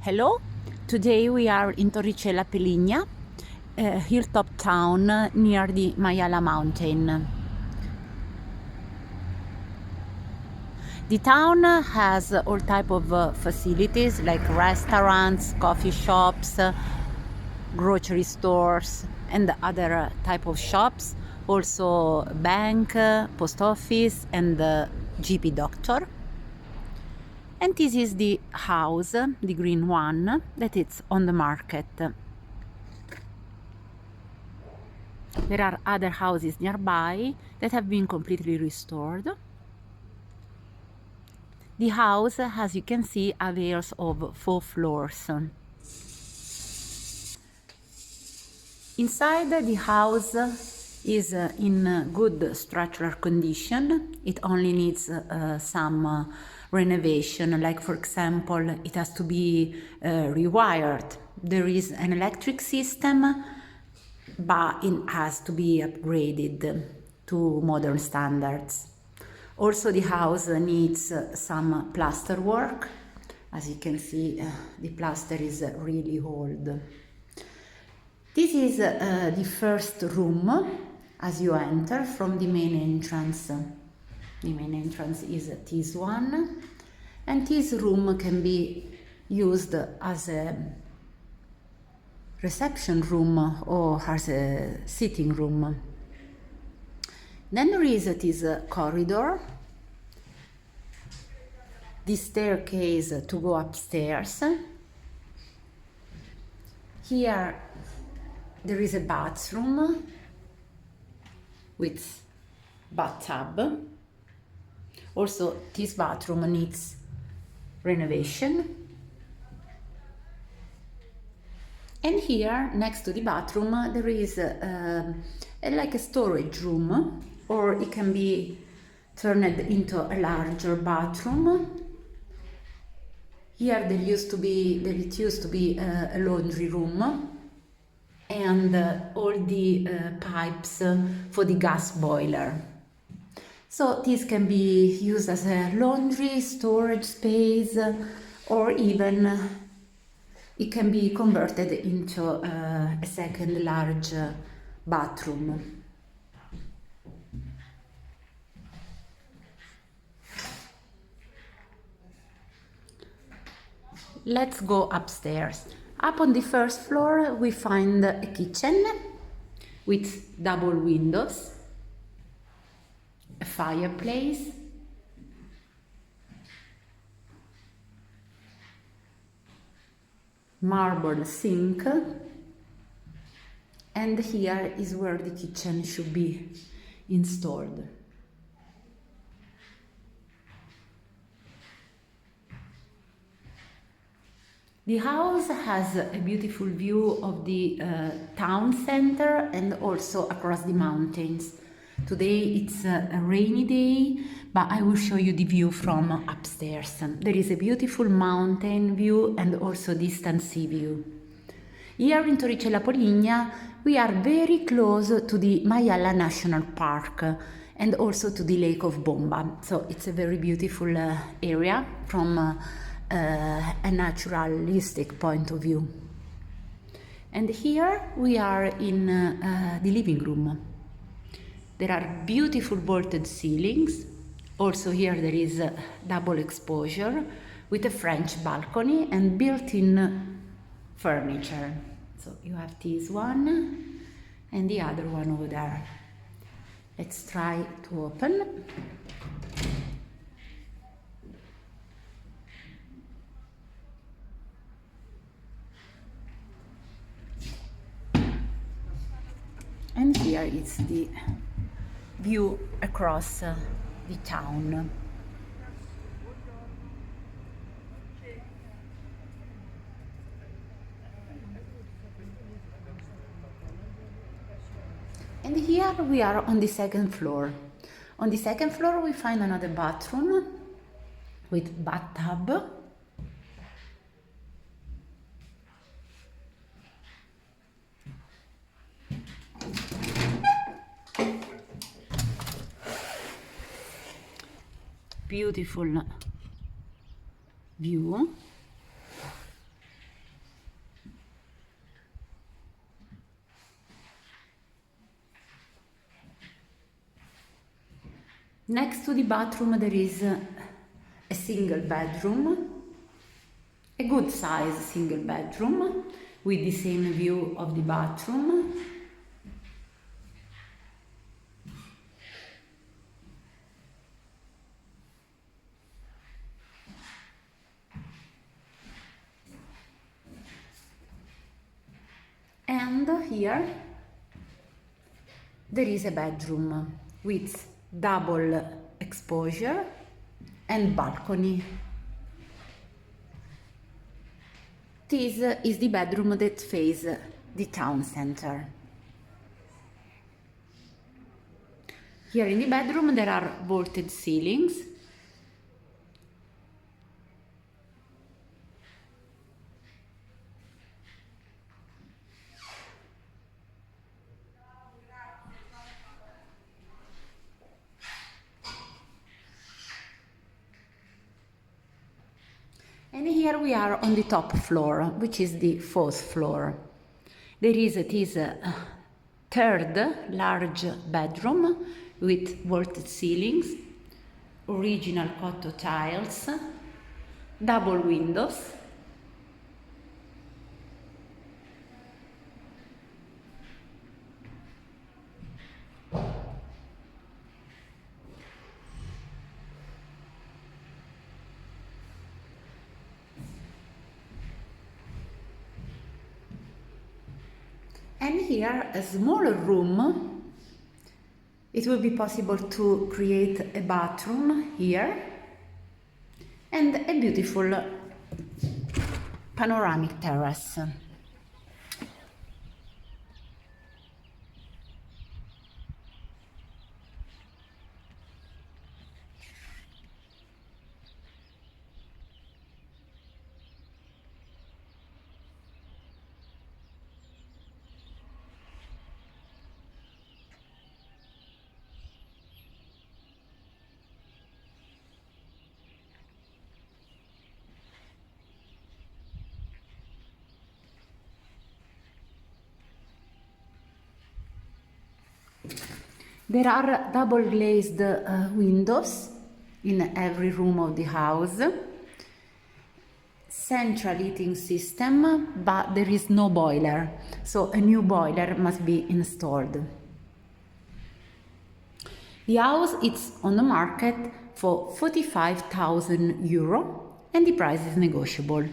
Hello, today we are in Torricella Peligna, a hilltop town near the Maiala mountain. The town has all type of facilities like restaurants, coffee shops, grocery stores and other type of shops, also bank, post office and GP doctor. And this is the house, the green one, that is on the market. There are other houses nearby that have been completely restored. The house, as you can see, avails of 4 floors. Inside, the house is in good structural condition. It only needs some renovation, like for example, it has to be rewired. There is an electric system, but it has to be upgraded to modern standards. Also, the house needs some plaster work. As you can see, the plaster is really old. This is the first room as you enter from the main entrance. The main entrance is this one, and this room can be used as a reception room or as a sitting room. Then there is this corridor, this staircase to go upstairs. Here there is a bathroom with bathtub. Also, this bathroom needs renovation. And here, next to the bathroom, there is like a storage room, or it can be turned into a larger bathroom. Here it used to be a laundry room, and all the pipes for the gas boiler. So this can be used as a laundry storage space, or even it can be converted into a second large bathroom. Let's go upstairs. Up on the first floor we find a kitchen with double windows, a fireplace, marble sink, and here is where the kitchen should be installed. The house has a beautiful view of the town center and also across the mountains. Today it's a rainy day, but I will show you the view from upstairs. There is a beautiful mountain view and also distant sea view. Here in Torricella Peligna we are very close to the Maiala National Park and also to the Lake of Bomba. So it's a very beautiful area from a naturalistic point of view. And here we are in the living room. There are beautiful vaulted ceilings. Also here there is double exposure with a French balcony and built-in furniture. So you have this one and the other one over there. Let's try to open. And here is the view across the town. And here we are on the second floor. On the second floor we find another bathroom with bathtub. Beautiful view. Next to the bathroom there is a single bedroom, a good size single bedroom with the same view of the bathroom. And here there is a bedroom with double exposure and balcony. This is the bedroom that faces the town center. Here in the bedroom there are vaulted ceilings. And here we are on the top floor, which is the fourth floor. There is this third large bedroom with vaulted ceilings, original cotton tiles, double windows, and here a smaller room. It will be possible to create a bathroom here and a beautiful panoramic terrace. There are double glazed windows in every room of the house. Central heating system, but there is no boiler, so a new boiler must be installed. The house is on the market for €45,000 and the price is negotiable.